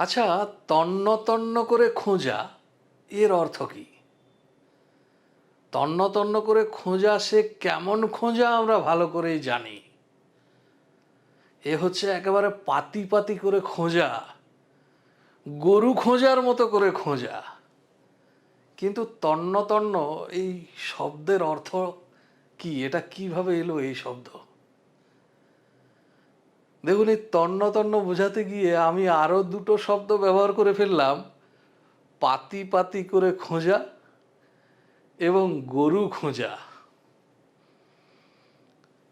আচ্ছা, তন্ন তন্ন করে খোঁজা এর অর্থ কি? তন্ন তন্ন করে খোঁজা সে কেমন খোঁজা আমরা ভালো করেই জানি। এ হচ্ছে একেবারে পাতি পাতি করে খোঁজা, গরু খোঁজার মতো করে খোঁজা। কিন্তু তন্ন তন্ন এই শব্দের অর্থ কি? এটা কিভাবে এলো এই শব্দ? দেখুন, এই তন্ন তন্ন বোঝাতে গিয়ে আমি আরো দুটো শব্দ ব্যবহার করে ফেললাম, পাতি পাতি করে খোঁজা এবং গরু খোঁজা।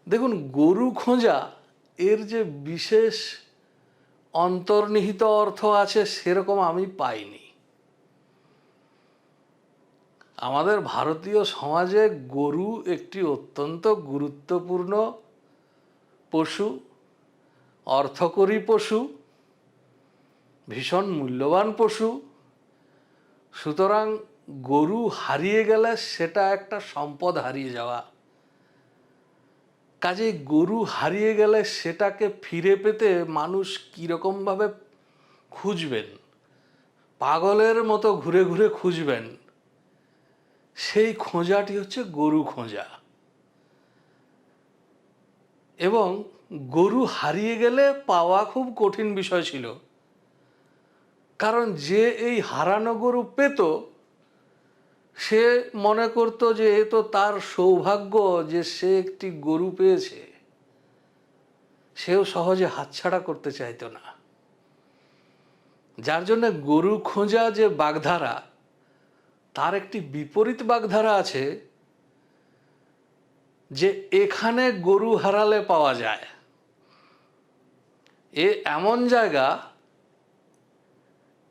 দেখুন, গরু খোঁজা এর যে বিশেষ অন্তর্নিহিত অর্থ আছে সেরকম আমি পাইনি। আমাদের ভারতীয় সমাজে গরু একটি অত্যন্ত গুরুত্বপূর্ণ পশু, অর্থকরী পশু, ভীষণ মূল্যবান পশু। সুতরাং গরু হারিয়ে গেলে সেটা একটা সম্পদ হারিয়ে যাওয়া। কাজেই গরু হারিয়ে গেলে সেটাকে ফিরে পেতে মানুষ কীরকমভাবে খুঁজবেন, পাগলের মতো ঘুরে ঘুরে খুঁজবেন, সেই খোঁজাটি হচ্ছে গরু খোঁজা। এবং গরু হারিয়ে গেলে পাওয়া খুব কঠিন বিষয় ছিল, কারণ যে এই হারানো গরু পেত সে মনে করতো যে এ তো তার সৌভাগ্য যে সে একটি গরু পেয়েছে, সেও সহজে হাতছাড়া করতে চাইতো না। যার জন্য গরু খোঁজা যে বাগধারা, তার একটি বিপরীত বাগধারা আছে যে এখানে গরু হারালে পাওয়া যায়। এ এমন জায়গা,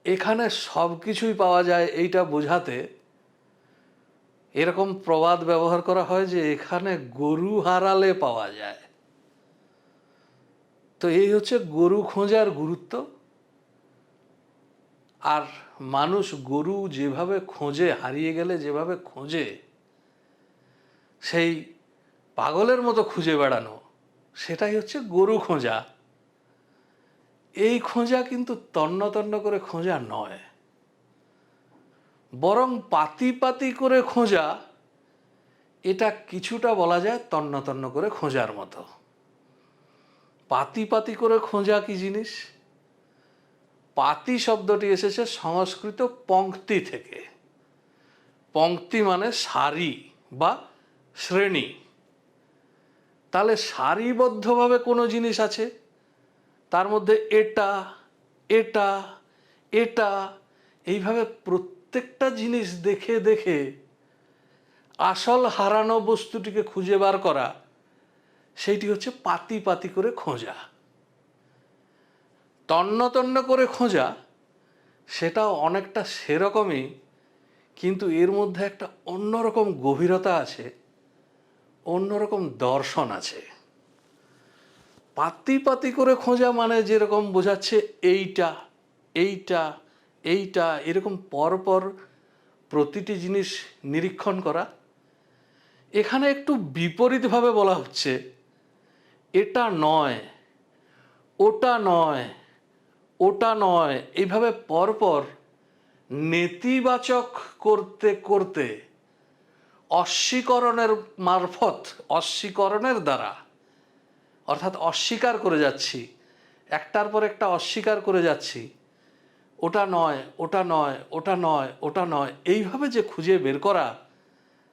এখানে সব কিছুই পাওয়া যায়, এইটা বোঝাতে এরকম প্রবাদ ব্যবহার করা হয় যে এখানে গরু হারালে পাওয়া যায়। তো এই হচ্ছে গরু খোঁজার গুরুত্ব। আর মানুষ গরু যেভাবে খোঁজে, হারিয়ে গেলে যেভাবে খোঁজে, সেই পাগলের মতো খুঁজে বেড়ানো, সেটাই হচ্ছে গরু খোঁজা। এই খোঁজা কিন্তু তন্ন তন্ন করে খোঁজা নয়, বরং পাতি পাতি করে খোঁজা। এটা কিছুটা বলা যায় তন্ন তন্ন করে খোঁজার মতো। পাতি পাতি করে খোঁজা কি জিনিস? পাতি শব্দটি এসেছে সংস্কৃত পংক্তি থেকে। পংক্তি মানে সারি বা শ্রেণী। তাহলে সারিবদ্ধভাবে কোনো জিনিস আছে, তার মধ্যে এটা এটা এটা, এইভাবে প্রত্যেকটা জিনিস দেখে দেখে আসল হারানো বস্তুটিকে খুঁজে বার করা, সেইটি হচ্ছে পাতি পাতি করে খোঁজা। তন্ন তন্ন করে খোঁজা সেটাও অনেকটা সেরকমই, কিন্তু এর মধ্যে একটা অন্যরকম গভীরতা আছে, অন্যরকম দর্শন আছে। পাতি পাতি করে খোঁজা মানে যেরকম বোঝাচ্ছে এইটা এইটা এইটা, এরকম পরপর প্রতিটি জিনিস নিরীক্ষণ করা। এখানে একটু বিপরীতভাবে বলা হচ্ছে, এটা নয়, ওটা নয়, ওটা নয়, এইভাবে পরপর নেতিবাচক করতে করতে অস্বীকরণের মারফত, অস্বীকরণের দ্বারা, অর্থাৎ অস্বীকার করে যাচ্ছি, একটার পর একটা অস্বীকার করে যাচ্ছি, ওটা নয়, ওটা নয়, ওটা নয়, ওটা নয়, এইভাবে যে খুঁজে বের করা,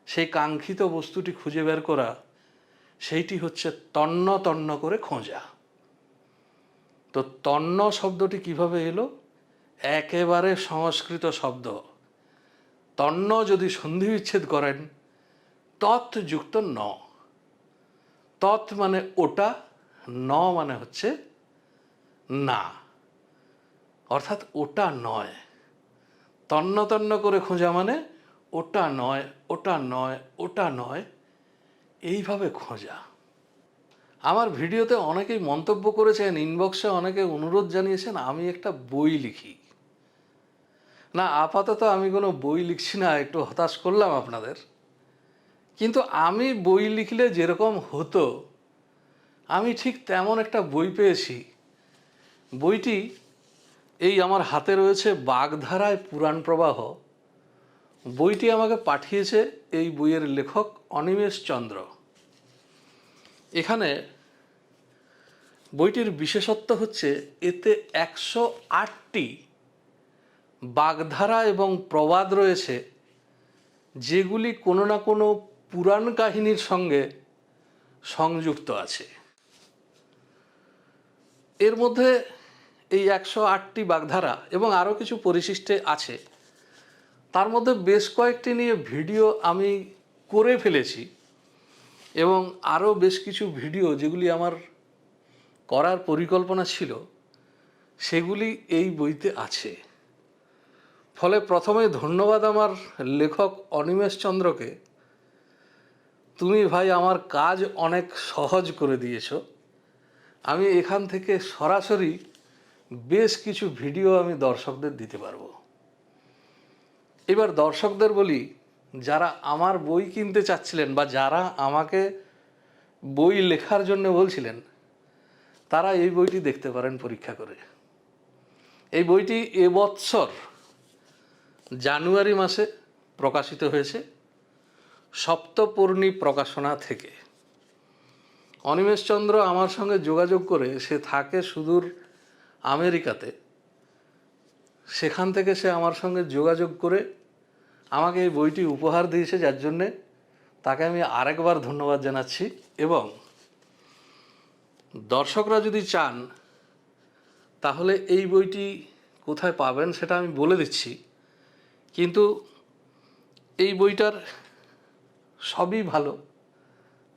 সেই কাঙ্ক্ষিত বস্তুটি খুঁজে বের করা, সেইটি হচ্ছে তন্ন তন্ন করে খোঁজা। তো তন্ন শব্দটি কিভাবে এলো? একেবারে সংস্কৃত শব্দ। তন্ন যদি সন্ধি বিচ্ছেদ করেন, তৎ যুক্ত ন। তৎ মানে ওটা, ন মানে হচ্ছে না, অর্থাৎ ওটা নয়। তন্ন তন্ন করে খোঁজা মানে ওটা নয়, ওটা নয়, ওটা নয়, এইভাবে খোঁজা। আমার ভিডিওতে অনেকেই মন্তব্য করেছেন, ইনবক্সে অনেকে অনুরোধ জানিয়েছেন আমি একটা বই লিখি। না, আপাতত আমি কোনো বই লিখছি না, একটু হতাশ করলাম আপনাদের। কিন্তু আমি বই লিখলে যেরকম হতো, আমি ঠিক তেমন একটা বই পেয়েছি। বইটি এই আমার হাতে রয়েছে বাগধারায় পুরাণ প্রবাহ। বইটি আমাকে পাঠিয়েছে এই বইয়ের লেখক অনিমেষ চন্দ্র। এখানে বইটির বিশেষত্ব হচ্ছে এতে 108টি বাগধারা এবং প্রবাদ রয়েছে, যেগুলি কোনো না কোনো পুরাণ কাহিনীর সঙ্গে সংযুক্ত আছে। এর মধ্যে এই 108টি বাগধারা এবং আরও কিছু পরিশিষ্টে আছে। তার মধ্যে বেশ কয়েকটি নিয়ে ভিডিও আমি করে ফেলেছি এবং আরও বেশ কিছু ভিডিও যেগুলি আমার করার পরিকল্পনা ছিল সেগুলি এই বইতে আছে। ফলে প্রথমে ধন্যবাদ আমার লেখক অনিমেষ চন্দ্রকে। তুমি ভাই আমার কাজ অনেক সহজ করে দিয়েছ। আমি এখান থেকে সরাসরি বেশ কিছু ভিডিও আমি দর্শকদের দিতে পারবো। এবার দর্শকদের বলি, যারা আমার বই কিনতে চাচ্ছিলেন বা যারা আমাকে বই লেখার জন্য বলছিলেন, তারা এই বইটি দেখতে পারেন পরীক্ষা করে। এই বইটি এবছর জানুয়ারি মাসে প্রকাশিত হয়েছে সপ্তপূর্ণী প্রকাশনা থেকে। অনিমেষ চন্দ্র আমার সঙ্গে যোগাযোগ করে, সে থাকে সুদূর আমেরিকাতে, সেখান থেকে সে আমার সঙ্গে যোগাযোগ করে আমাকে এই বইটি উপহার দিয়েছে, যার জন্যে তাকে আমি আরেকবার ধন্যবাদ জানাচ্ছি। এবং দর্শকরা যদি চান তাহলে এই বইটি কোথায় পাবেন সেটা আমি বলে দিচ্ছি, কিন্তু এই বইটার সবই ভালো,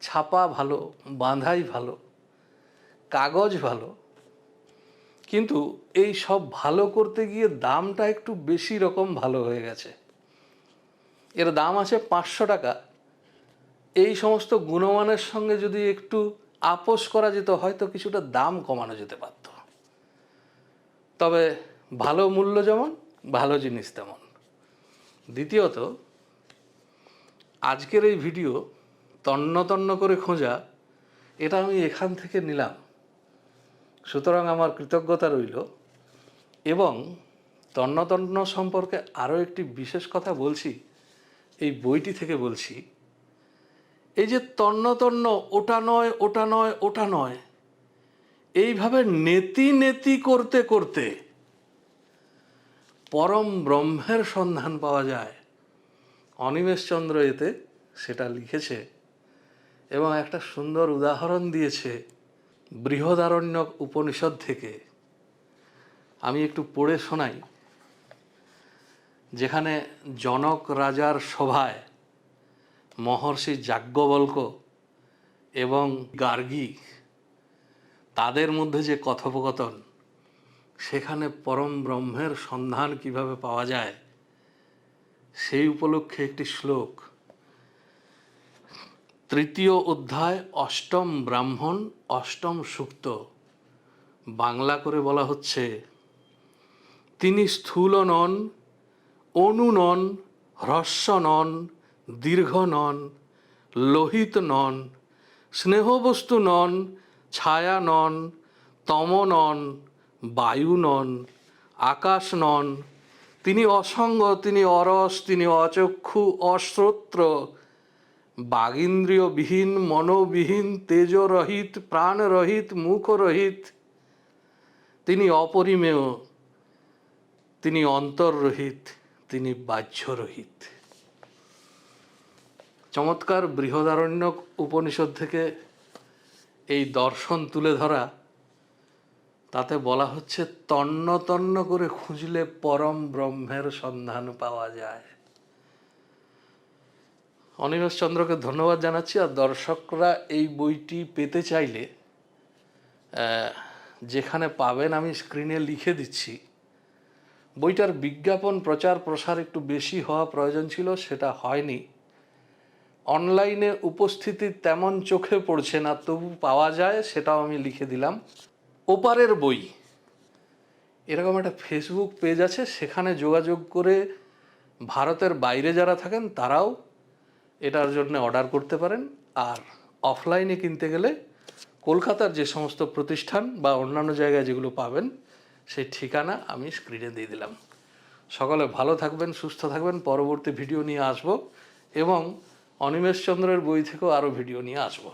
ছাপা ভালো, বাঁধাই ভালো, কাগজ ভালো, কিন্তু এই সব ভালো করতে গিয়ে দামটা একটু বেশি রকম ভালো হয়ে গেছে। এর দাম আছে 500 টাকা। এই সমস্ত গুণমানের সঙ্গে যদি একটু আপোষ করা যেত হয়তো কিছুটা দাম কমানো যেতে পারত। তবে ভালো মূল্য যেমন, ভালো জিনিস তেমন। দ্বিতীয়ত, আজকের এই ভিডিও তন্ন তন্ন করে খোঁজা, এটা আমি এখান থেকে নিলাম, সুতরাং আমার কৃতজ্ঞতা রইল। এবং তন্ন তন্ন সম্পর্কে আরও একটি বিশেষ কথা বলছি, এই বইটি থেকে বলছি। এই যে তন্ন তন্ন, ওটা নয়, ওটা নয়, ওটা নয়, এইভাবে নেতি নেতি করতে করতে পরম ব্রহ্মের সন্ধান পাওয়া যায়। অনিমেষ চন্দ্র এতে সেটা লিখেছে এবং একটা সুন্দর উদাহরণ দিয়েছে বৃহদারণ্যক উপনিষদ থেকে। আমি একটু পড়ে শোনাই। যেখানে জনক রাজার সভায় মহর্ষি যাজ্ঞবল্ক্য এবং গার্গী, তাদের মধ্যে যে কথোপকথন, সেখানে পরম ব্রহ্মের সন্ধান কিভাবে পাওয়া যায় সেই উপলক্ষে একটি শ্লোক। 3য় অধ্যায় 8ম ব্রাহ্মণ 8ম সূক্ত, বাংলা করে বলা হচ্ছে, তিনি স্থূল নন, অণু নন, হ্রস্ব নন, দীর্ঘ নন, লোহিত নন, স্নেহবস্তু নন, ছায়া নন, তম নন, বায়ু নন, আকাশ নন। তিনি অসঙ্গ, তিনি অরস, তিনি অচক্ষু, অশ্রোত্র, বাগীন্দ্রিয়বিহীন, মনোবিহীন, তেজরহিত, প্রাণরহিত, মুখরহিত। তিনি অপরিমেয়, তিনি অন্তর্রহিত, তিনি বাহ্যরহিত। চমৎকার বৃহদারণ্যক উপনিষদ থেকে এই দর্শন তুলে ধরা। তাতে বলা হচ্ছে তন্ন তন্ন করে খুঁজলে পরম ব্রহ্মের সন্ধান পাওয়া যায়। অনিমেষ চন্দ্রকে ধন্যবাদ জানাচ্ছি। আর দর্শকরা এই বইটি পেতে চাইলে যেখানে পাবেন আমি স্ক্রিনে লিখে দিচ্ছি। বইটার বিজ্ঞাপন, প্রচার প্রসার একটু বেশি হওয়া প্রয়োজন ছিল, সেটা হয়নি। অনলাইনে উপস্থিতি তেমন চোখে পড়ছে না, তবু পাওয়া যায়, সেটাও আমি লিখে দিলাম। ওপারের বই এরকম একটা ফেসবুক পেজ আছে, সেখানে যোগাযোগ করে ভারতের বাইরে যারা থাকেন তারাও এটার জন্য অর্ডার করতে পারেন। আর অফলাইনে কিনতে গেলে কলকাতার যে সমস্ত প্রতিষ্ঠান বা অন্যান্য জায়গায় যেগুলো পাবেন সেই ঠিকানা আমি স্ক্রিনে দিয়ে দিলাম। সকলে ভালো থাকবেন, সুস্থ থাকবেন। পরবর্তী ভিডিও নিয়ে আসব এবং অনিমেষ চন্দ্রের বই থেকেও আরও ভিডিও নিয়ে আসব।